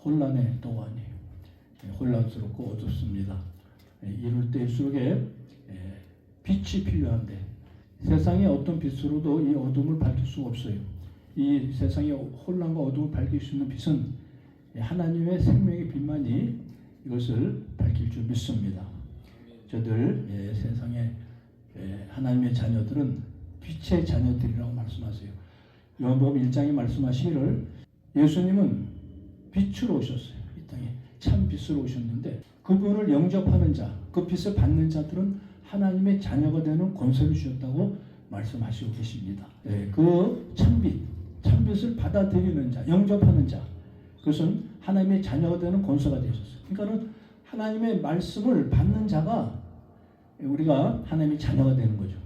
혼란의 동안이에요. 혼란스럽고 어둡습니다. 이럴 때일수록 빛이 필요한데 세상의 어떤 빛으로도 이 어둠을 밝힐 수가 없어요. 이 세상의 혼란과 어둠을 밝힐 수 있는 빛은 하나님의 생명의 빛만이 이것을 밝힐 줄 믿습니다. 저들 세상의 하나님의 자녀들은 빛의 자녀들이라고 말씀하세요. 요한복음 1장에 말씀하시기를 예수님은 빛으로 오셨어요. 이 땅에 참 빛으로 오셨는데 그분을 영접하는 자, 그 빛을 받는 자들은 하나님의 자녀가 되는 권세를 주셨다고 말씀하시고 계십니다. 그 참빛을 받아들이는 자, 영접하는 자, 그것은 하나님의 자녀가 되는 권세가 되셨어요. 그러니까는 하나님의 말씀을 받는 자가 우리가 하나님의 자녀가 되는 거죠.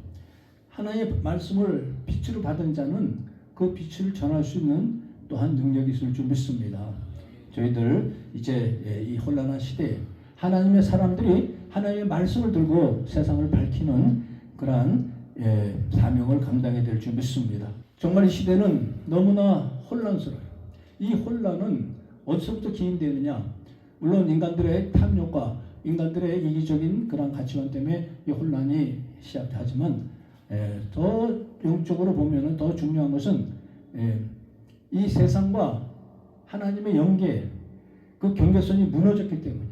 하나님의 말씀을 빛으로 받은 자는 그 빛을 전할 수 있는 또한 능력이 있을 줄 믿습니다. 저희들 이제 이 혼란한 시대에 하나님의 사람들이 하나님의 말씀을 들고 세상을 밝히는 그러한 사명을 감당해야 될 줄 믿습니다. 정말 이 시대는 너무나 혼란스러워요. 이 혼란은 어디서부터 기인되느냐? 물론 인간들의 탐욕과 인간들의 이기적인 그런 가치관 때문에 이 혼란이 시작하지만 더 영적으로 보면 더 중요한 것은 이 세상과 하나님의 연계, 그 경계선이 무너졌기 때문에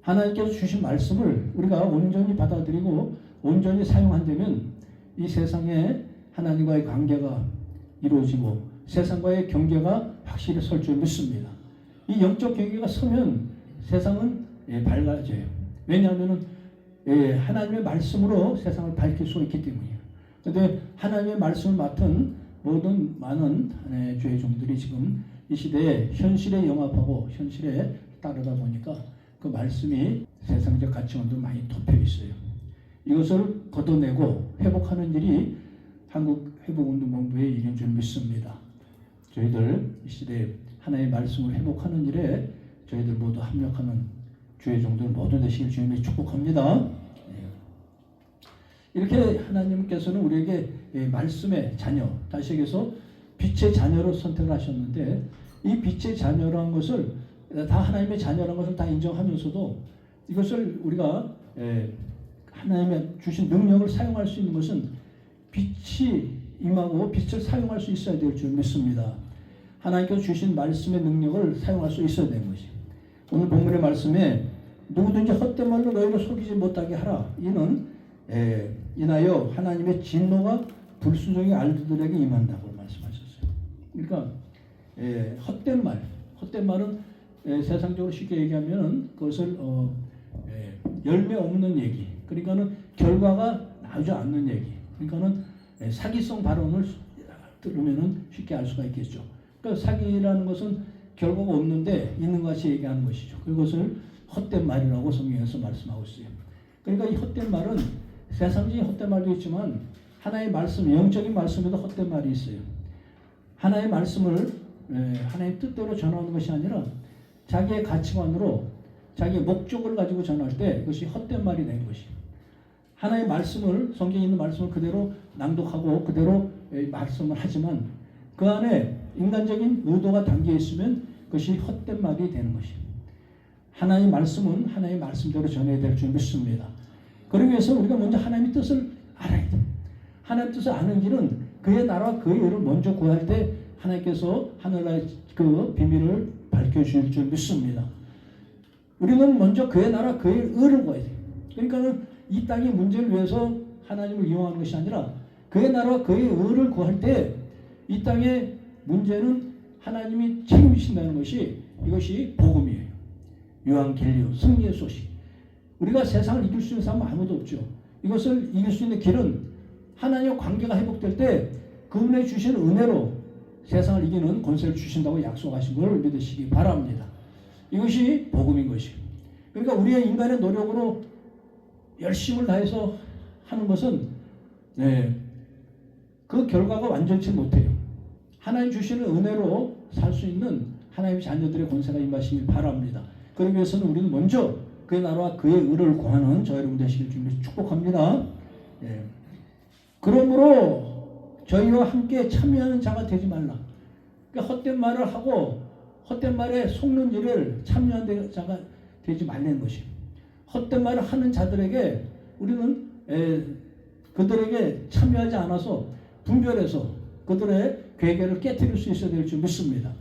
하나님께서 주신 말씀을 우리가 온전히 받아들이고 온전히 사용한다면 이 세상에 하나님과의 관계가 이루어지고 세상과의 경계가 확실히 설 줄 믿습니다. 이 영적 경계가 서면 세상은 밝아져요. 왜냐하면 하나님의 말씀으로 세상을 밝힐 수 있기 때문이에요. 그런데 하나님의 말씀을 맡은 모든 많은 주의 종들이 지금 이 시대에 현실에 영합하고 현실에 따르다 보니까 그 말씀이 세상적 가치관도 많이 덮여 있어요. 이것을 걷어내고 회복하는 일이 한국회복운동본부의 일인 줄 믿습니다. 저희들 이 시대에 하나님의 말씀을 회복하는 일에 저희들 모두 합력하는 주의 종들 모두 되시길 주님이 축복합니다. 이렇게 하나님께서는 우리에게 말씀의 자녀, 다시 얘기해서 빛의 자녀로 선택을 하셨는데 이 빛의 자녀라는 것을 다 하나님의 자녀라는 것을 다 인정하면서도 이것을 우리가 하나님의 주신 능력을 사용할 수 있는 것은 빛이 임하고 빛을 사용할 수 있어야 될 줄 믿습니다. 하나님께서 주신 말씀의 능력을 사용할 수 있어야 되는 것이. 오늘 본문의 말씀에 누구든지 헛된 말로 너희를 속이지 못하게 하라. 이는 인하여 하나님의 진노가 불순종의 알들에게 임한다고 말씀하셨어요. 그러니까 헛된 말은 세상적으로 쉽게 얘기하면은 그것을 열매 없는 얘기. 그러니까는 결과가 나오지 않는 얘기. 그러니까는 사기성 발언을 들으면은 쉽게 알 수가 있겠죠. 그러니까 사기라는 것은 결과가 없는데 있는 것 같이 얘기하는 것이죠. 그것을 헛된 말이라고 성경에서 말씀하고 있어요. 그러니까 이 헛된 말은 세상적인 헛된 말도 있지만 하나의 말씀, 영적인 말씀에도 헛된 말이 있어요. 하나의 말씀을 하나의 뜻대로 전하는 것이 아니라 자기의 가치관으로 자기의 목적을 가지고 전할 때 그것이 헛된 말이 되는 것이에요. 하나의 말씀을 성경에 있는 말씀을 그대로 낭독하고 그대로 말씀을 하지만 그 안에 인간적인 의도가 담겨 있으면 그것이 헛된 말이 되는 것이에요. 하나의 말씀은 하나의 말씀대로 전해야 될 줄 믿습니다. 그러기 위해서 우리가 먼저 하나님의 뜻을 알아야 돼요. 하나님의 뜻을 아는 길은 그의 나라와 그의 의를 먼저 구할 때 하나님께서 하늘나라의 그 비밀을 밝혀주실 줄 믿습니다. 우리는 먼저 그의 나라 그의 의를 구해야 돼요. 그러니까는 이 땅의 문제를 위해서 하나님을 이용하는 것이 아니라 그의 나라와 그의 의를 구할 때 이 땅의 문제는 하나님이 책임지신다는 것이 이것이 복음이에요. 요한길리오 승리의 소식. 우리가 세상을 이길 수 있는 사람은 아무도 없죠. 이것을 이길 수 있는 길은 하나님과 관계가 회복될 때 그분의 주신 은혜로 세상을 이기는 권세를 주신다고 약속하신 걸 믿으시기 바랍니다. 이것이 복음인 것이에요. 그러니까 우리의 인간의 노력으로 열심을 다해서 하는 것은 그 결과가 완전치 못해요. 하나님 주시는 은혜로 살 수 있는 하나님의 자녀들의 권세가 임하시길 바랍니다. 그러기 위해서는 우리는 먼저 그의 나라와 그의 의를 구하는 저 여러분 되시길 주님을 축복합니다. 그러므로 저희와 함께 참여하는 자가 되지 말라. 그러니까 헛된 말을 하고 헛된 말에 속는 일을 참여한 자가 되지 말라는 것이에요. 헛된 말을 하는 자들에게 우리는 그들에게 참여하지 않아서 분별해서 그들의 괴계를 깨뜨릴 수 있어야 될 줄 믿습니다.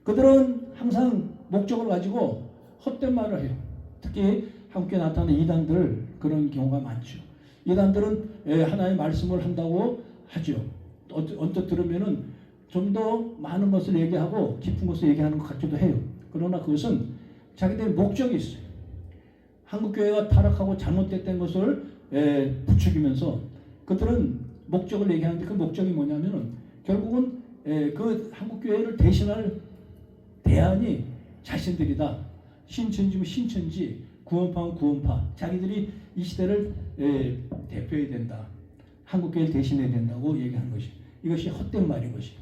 그들은 항상 목적을 가지고 헛된 말을 해요. 특히 함께 나타나는 이단들 그런 경우가 많죠. 이단들은 하나님의 말씀을 한다고 하죠. 언뜻 들으면은 좀 더 많은 것을 얘기하고 깊은 것을 얘기하는 것 같기도 해요. 그러나 그것은 자기들의 목적이 있어요. 한국교회가 타락하고 잘못됐던 것을 부추기면서 그들은 목적을 얘기하는데 그 목적이 뭐냐면은 결국은 그 한국교회를 대신할 대안이 자신들이다. 신천지면 신천지, 구원파면 구원파. 자기들이 이 시대를 대표해야 된다. 한국교회를 대신해야 된다고 얘기하는 것이. 이것이 헛된 말인 것이.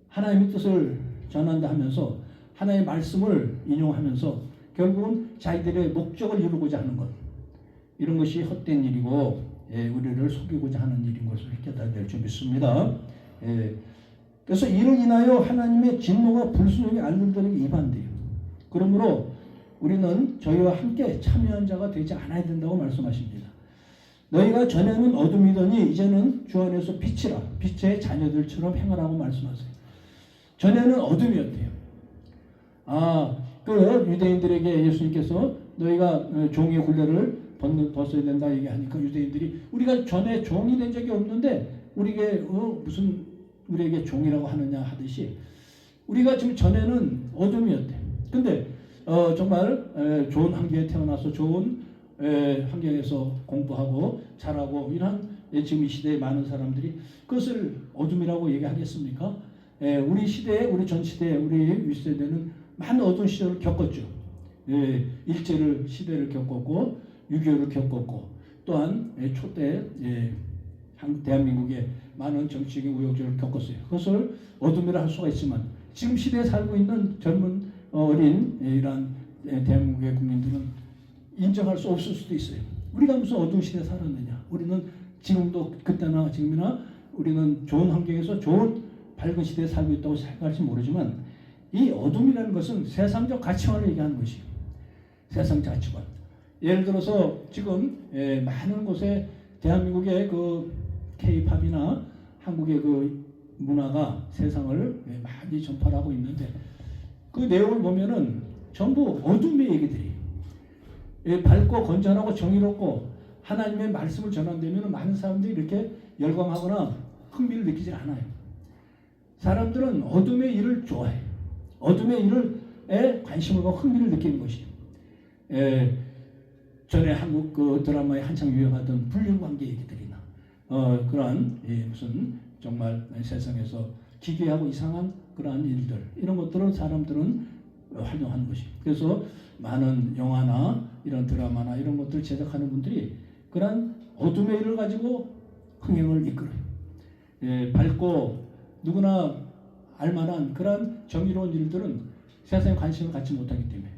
하나님의 뜻을 전한다 하면서 하나님의 말씀을 인용하면서 결국은 자기들의 목적을 이루고자 하는 것. 이런 것이 헛된 일이고 우리를 속이고자 하는 일인 것을 깨달아야 될 줄 믿습니다. 그래서 이를 인하여 하나님의 진노가 불순종의 알들에게 임한대요. 그러므로 우리는 저희와 함께 참여한 자가 되지 않아야 된다고 말씀하십니다. 너희가 전에는 어둠이더니 이제는 주 안에서 빛이라. 빛의 자녀들처럼 행하라고 말씀하세요. 전에는 어둠이었대요. 그 유대인들에게 예수님께서 너희가 종의 굴레를 벗어야 된다 얘기하니까 유대인들이 우리가 전에 종이 된 적이 없는데 우리에게 무슨 우리에게 종이라고 하느냐 하듯이 우리가 지금 전에는 어둠이었대. 근데 정말 좋은 환경에 태어나서 좋은 환경에서 공부하고 잘하고 이런 지금 이 시대에 많은 사람들이 그것을 어둠이라고 얘기하겠습니까? 우리 시대에 우리 전 시대에 우리 윗세대는 많은 어두운 시절을 겪었죠. 일제를 시대를 겪었고 6.25를 겪었고 또한 초대 대한민국의 많은 정치적인 우여곡절을 겪었어요. 그것을 어둠이라 할 수가 있지만 지금 시대에 살고 있는 젊은 어린 이런 대한민국의 국민들은 인정할 수 없을 수도 있어요. 우리가 무슨 어두운 시대에 살았느냐. 우리는 지금도 그때나 지금이나 우리는 좋은 환경에서 좋은 밝은 시대에 살고 있다고 생각할지 모르지만 이 어둠이라는 것은 세상적 가치관을 얘기하는 것이에요. 세상적 가치관. 예를 들어서 지금 많은 곳에 대한민국의 그 K-팝이나 한국의 그 문화가 세상을 많이 전파를 하고 있는데 그 내용을 보면은 전부 어둠의 얘기들이 밝고 건전하고 정의롭고 하나님의 말씀을 전한다면 많은 사람들이 이렇게 열광하거나 흥미를 느끼지 않아요. 사람들은 어둠의 일을 좋아해요. 어둠의 일에 관심을 갖고 흥미를 느끼는 것이에요. 전에 한국 그 드라마에 한창 유행하던 불륜관계 얘기들이나 그러한 무슨 정말 세상에서 기괴하고 이상한 그러한 일들 이런 것들을 사람들은 활용하는 것이에요. 그래서 많은 영화나 이런 드라마나 이런 것들을 제작하는 분들이 그러한 어둠의 일을 가지고 흥행을 이끌어요. 밝고 누구나 알만한 그런 정의로운 일들은 세상에 관심을 갖지 못하기 때문에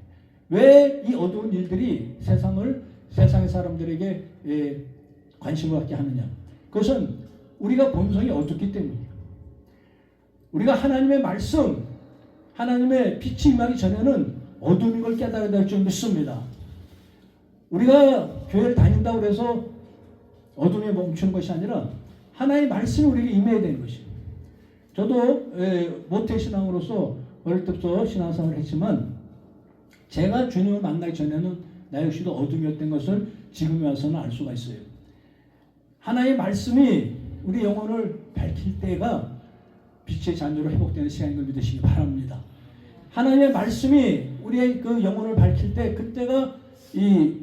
왜 이 어두운 일들이 세상의 사람들에게 관심을 갖게 하느냐. 그것은 우리가 본성이 어둡기 때문이에요. 우리가 하나님의 말씀, 하나님의 빛이 임하기 전에는 어둠인 걸 깨달아야 될 줄 믿습니다. 우리가 교회를 다닌다고 해서 어둠에 멈추는 것이 아니라 하나님의 말씀이 우리에게 임해야 되는 것이에요. 저도 모태신앙으로서 어릴 때부터 신앙생활을 했지만 제가 주님을 만나기 전에는 나 역시도 어둠이었던 것을 지금에 와서는 알 수가 있어요. 하나님의 말씀이 우리 영혼을 밝힐 때가 빛의 자녀로 회복되는 시간인 걸 믿으시기 바랍니다. 하나님의 말씀이 우리의 그 영혼을 밝힐 때 그때가 이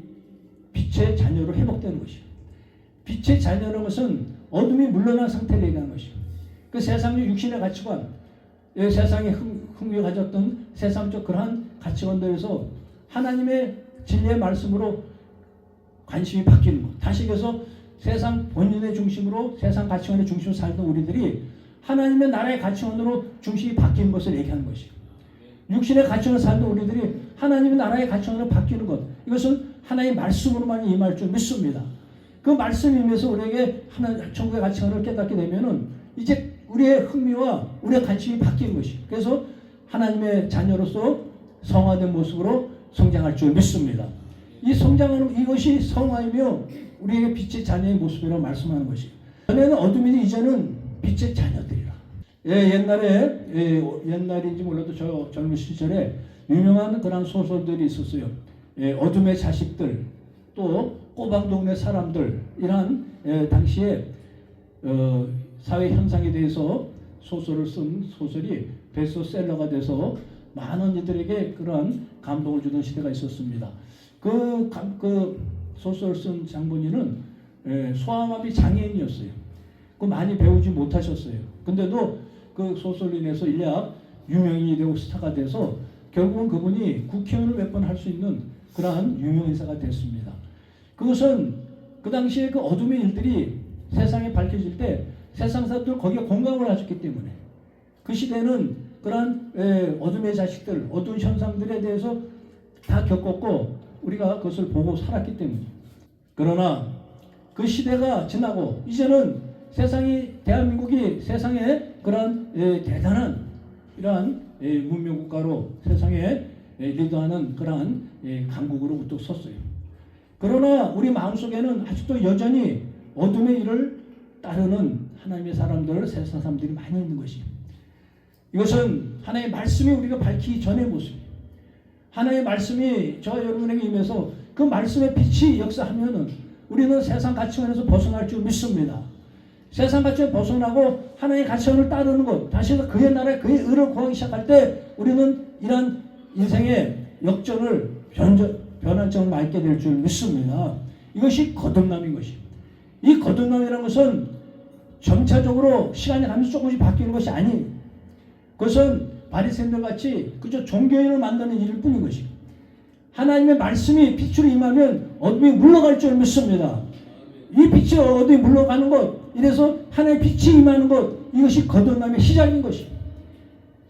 빛의 자녀로 회복되는 것이에요. 빛의 자녀라는 것은 어둠이 물러난 상태를 얘기하는 것이에요. 그 세상의 육신의 가치관, 세상에 흥미를 가졌던 세상적 그러한 가치관들에서 하나님의 진리의 말씀으로 관심이 바뀌는 것. 다시 얘기해서 세상 본인의 중심으로 세상 가치관의 중심으로 살던 우리들이 하나님의 나라의 가치관으로 중심이 바뀌는 것을 얘기하는 것이에요. 육신의 가치관을 살던 우리들이 하나님의 나라의 가치관으로 바뀌는 것. 이것은 하나님의 말씀으로만 임할 줄 믿습니다. 그 말씀이 임해서 우리에게 천국의 가치관을 깨닫게 되면은 이제 우리의 흥미와 우리의 관심이 바뀌는 것이에요. 그래서 하나님의 자녀로서 성화된 모습으로 성장할 줄 믿습니다. 이 성장하는 이것이 성화이며 우리에게 빛의 자녀의 모습이라고 말씀하는 것이에요. 전에는 어둠이지 이제는 빛의 자녀들이라. 옛날인지 몰라도 저 젊은 시절에 유명한 그런 소설들이 있었어요. 어둠의 자식들, 또 꼬방동네 사람들, 이런 당시에 사회 현상에 대해서 소설을 쓴 소설이 베스트셀러가 돼서 많은 이들에게 그러한 감동을 주던 시대가 있었습니다. 그 소설을 쓴 장본인은 소아마비 장애인이었어요. 그 많이 배우지 못하셨어요. 근데도 그 소설로 인해서 일약 유명인이 되고 스타가 돼서 결국은 그분이 국회의원을 몇 번 할 수 있는 그러한 유명인사가 됐습니다. 그것은 그 당시에 그 어둠의 일들이 세상에 밝혀질 때 세상 사람들 거기에 공감을 하셨기 때문에 그 시대는 그러한 어둠의 자식들, 어두운 현상들에 대해서 다 겪었고 우리가 그것을 보고 살았기 때문에. 그러나 그 시대가 지나고 이제는 대한민국이 세상에 그러한 대단한 이러한 문명국가로 세상에 리드하는 그러한 강국으로 우뚝 섰어요. 그러나 우리 마음속에는 아직도 여전히 어둠의 일을 따르는 하나님의 사람들, 세상 사람들이 많이 있는 것이에요. 이것은 하나님의 말씀이 우리가 밝히기 전의 모습이에요. 하나님의 말씀이 저와 여러분에게 임해서 그 말씀의 빛이 역사하면은 우리는 세상 가치관에서 벗어날 줄 믿습니다. 세상 가치관 벗어나고 하나님의 가치관을 따르는 것, 다시 그의 나라에 그의 의를 구하기 시작할 때 우리는 이런 인생의 역전을 변환점을 밟게 될 줄 믿습니다. 이것이 거듭남인 것입니다. 이 거듭남이라는 것은 점차적으로 시간이 가면서 조금씩 바뀌는 것이 아니에요. 그것은 바리새인들 같이 그저 종교인을 만드는 일일 뿐인 것이고 하나님의 말씀이 빛으로 임하면 어둠이 물러갈 줄 믿습니다. 이 빛이 어둠이 물러가는 것, 이래서 하나님의 빛이 임하는 것, 이것이 거듭남의 시작인 것입니다.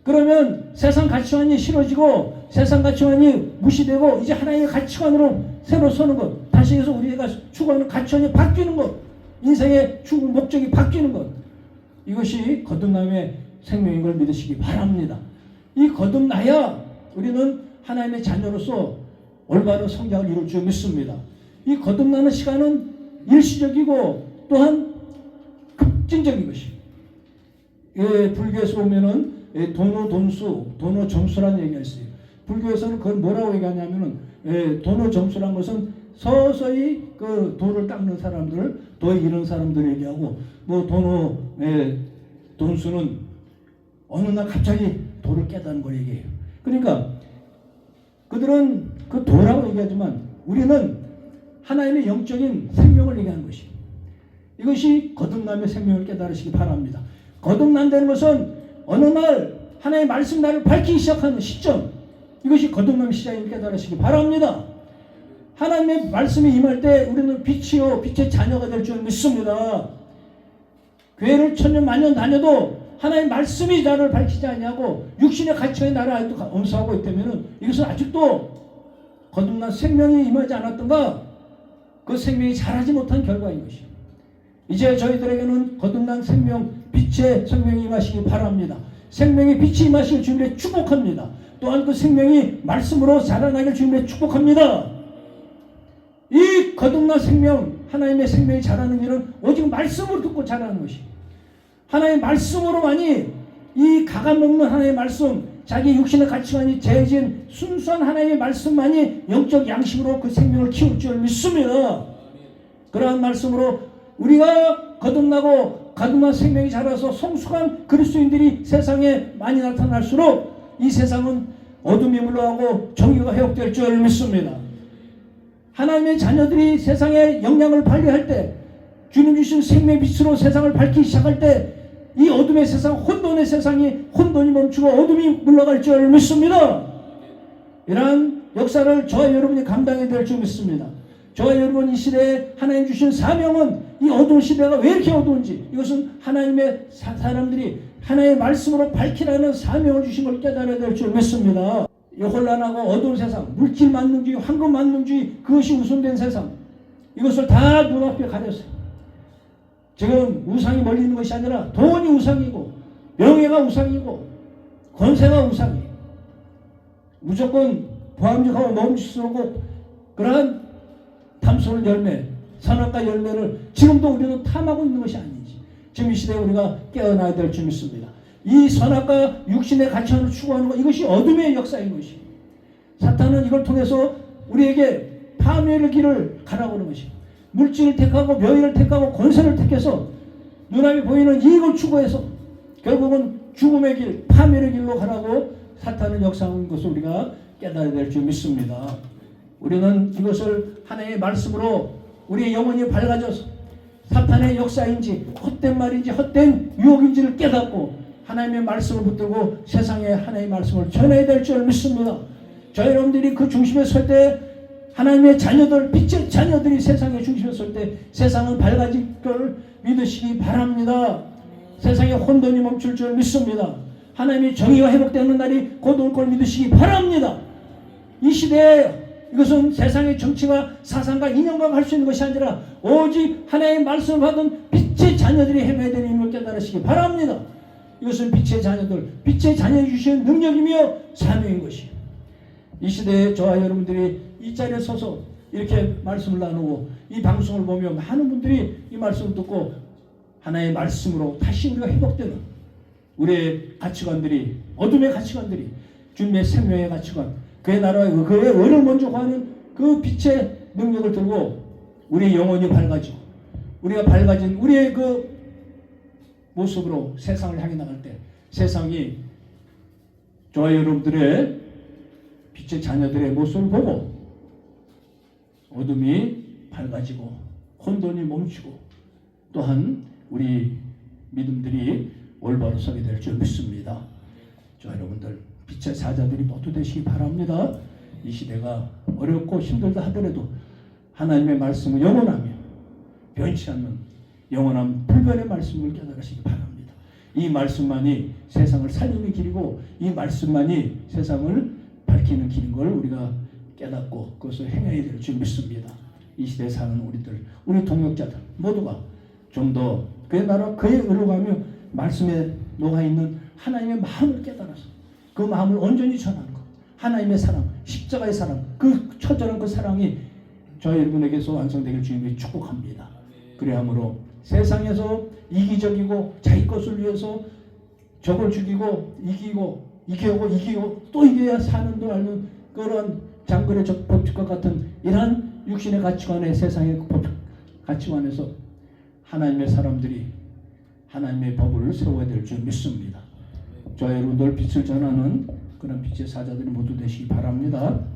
그러면 세상 가치관이 싫어지고 세상 가치관이 무시되고 이제 하나님의 가치관으로 새로 서는 것, 다시 해서 우리가 추구하는 가치관이 바뀌는 것, 인생의 추구 목적이 바뀌는 것, 이것이 거듭남의 생명인 걸 믿으시기 바랍니다. 이 거듭나야 우리는 하나님의 자녀로서 올바른 성장을 이룰 줄 믿습니다. 이 거듭나는 시간은 일시적이고 또한 급진적인 것입니다. 불교에서 보면은 도노 점수라는 얘기가 있어요. 불교에서는 그걸 뭐라고 얘기하냐면은 도노 점수라는 것은 서서히 그 도를 닦는 사람들, 도에 이르는 사람들 얘기하고, 뭐 돈수는 어느 날 갑자기 도를 깨닫는 걸 얘기해요. 그러니까 그들은 그 도라고 얘기하지만 우리는 하나님의 영적인 생명을 얘기하는 것이, 이것이 거듭남의 생명을 깨달으시기 바랍니다. 거듭난다는 것은 어느 날 하나님의 말씀 나를 밝히기 시작하는 시점, 이것이 거듭남의 시작임을 깨달으시기 바랍니다. 하나님의 말씀이 임할 때 우리는 빛이요 빛의 자녀가 될 줄 믿습니다. 교회를 천년 만년 다녀도 하나님의 말씀이 나를 밝히지 아니하고 육신의 가치관이 나를 아직도 엄수하고 있다면 이것은 아직도 거듭난 생명이 임하지 않았던가, 그 생명이 자라지 못한 결과인 것이에요. 이제 저희들에게는 거듭난 생명, 빛의 생명이 임하시기 바랍니다. 생명의 빛이 임하시길 주님의 축복합니다. 또한 그 생명이 말씀으로 자라나길 주님의 축복합니다. 이 거듭난 생명, 하나님의 생명이 자라는 일은 오직 말씀을 듣고 자라는 것이에요. 하나님의 말씀으로만이, 이 가감없는 하나님의 말씀, 자기 육신의 가치관이 재진 순수한 하나님의 말씀만이 영적 양식으로 그 생명을 키울 줄 믿습니다. 그러한 말씀으로 우리가 거듭나고 거듭난 생명이 자라서 성숙한 그리스도인들이 세상에 많이 나타날수록 이 세상은 어둠이 물러가고 정의가 회복될 줄 믿습니다. 하나님의 자녀들이 세상에 영향을 발휘할 때, 주님 주신 생명의 빛으로 세상을 밝히기 시작할 때, 이 어둠의 세상, 혼돈의 세상이, 혼돈이 멈추고 어둠이 물러갈 줄 믿습니다. 이러한 역사를 저와 여러분이 감당해야 될 줄 믿습니다. 저와 여러분 이 시대에 하나님 주신 사명은, 이 어두운 시대가 왜 이렇게 어두운지, 이것은 하나님의 사람들이 하나님의 말씀으로 밝히라는 사명을 주신 걸 깨달아야 될 줄 믿습니다. 이 혼란하고 어두운 세상, 물질 만능주의, 황금 만능주의, 그것이 우선된 세상, 이것을 다 눈앞에 가렸어요. 지금 우상이 멀리 있는 것이 아니라 돈이 우상이고, 명예가 우상이고, 권세가 우상이에요. 무조건 보암직하고 먹음직스럽고 그러한 담소를 열매, 선악과 열매를 지금도 우리는 탐하고 있는 것이 아닌지 지금 이 시대에 우리가 깨어나야 될 줄 믿습니다. 이 선악과 육신의 가치관을 추구하는 것, 이것이 어둠의 역사인 것이, 사탄은 이걸 통해서 우리에게 파멸의 길을 가라고 하는 것이, 물질을 택하고 명예를 택하고 권세를 택해서 눈앞에 보이는 이익을 추구해서 결국은 죽음의 길, 파멸의 길로 가라고 사탄은 역사하는 것을 우리가 깨달아야 될 줄 믿습니다. 우리는 이것을 하나님의 말씀으로 우리의 영혼이 밝아져서 사탄의 역사인지 헛된 말인지 헛된 유혹인지를 깨닫고 하나님의 말씀을 붙들고 세상에 하나님의 말씀을 전해야 될 줄 믿습니다. 저 여러분들이 그 중심에 설 때 하나님의 자녀들, 빛의 자녀들이 세상의 중심에 설 때 세상은 밝아질 걸 믿으시기 바랍니다. 세상의 혼돈이 멈출 줄 믿습니다. 하나님의 정의가 회복되는 날이 곧 올 걸 믿으시기 바랍니다. 이 시대에 이것은 세상의 정치가 사상과 이념과 할 수 있는 것이 아니라 오직 하나님의 말씀을 받은 빛의 자녀들이 행해야 되는 힘을 깨달으시기 바랍니다. 이것은 빛의 자녀들, 빛의 자녀 주신 능력이며 사명인 것이에요. 이 시대에 저와 여러분들이 이 자리에 서서 이렇게 말씀을 나누고 이 방송을 보며 많은 분들이 이 말씀을 듣고 하나의 말씀으로 다시 우리가 회복되는 우리의 가치관들이, 어둠의 가치관들이 주님의 생명의 가치관, 그의 나라의 그의 의를 먼저 구하는 그 빛의 능력을 들고 우리의 영혼이 밝아지고 우리가 밝아진 우리의 그 모습으로 세상을 향해 나갈 때 세상이 저와 여러분들의 빛의 자녀들의 모습을 보고 어둠이 밝아지고 혼돈이 멈추고 또한 우리 믿음들이 올바로 서게 될 줄 믿습니다. 저 여러분들 빛의 사자들이 모두 되시기 바랍니다. 이 시대가 어렵고 힘들다 하더라도 하나님의 말씀은 영원하며 변치 않는 영원한 불변의 말씀을 깨달으시기 바랍니다. 이 말씀만이 세상을 살리는 길이고 이 말씀만이 세상을 밝히는 길인 걸 우리가 깨닫고 그것을 행해야 될 줄 믿습니다. 이 시대에 사는 우리들, 우리 동역자들 모두가 좀 더 그의 나라 그의 의로 가며 말씀에 녹아있는 하나님의 마음을 깨달아서 그 마음을 온전히 전하는 것, 하나님의 사랑, 십자가의 사랑, 그 처절한 그 사랑이 저희 여러분에게서 완성되길 주님이 축복합니다. 그래야므로 세상에서 이기적이고 자기 것을 위해서 적을 죽이고 이기고 또 이겨야 사는 줄 알는 그런 장거리 법칙과 같은 이러한 육신의 가치관의 세상의 가치관에서 하나님의 사람들이 하나님의 법을 세워야 될 줄 믿습니다. 저 여러분들 빛을 전하는 그런 빛의 사자들이 모두 되시기 바랍니다.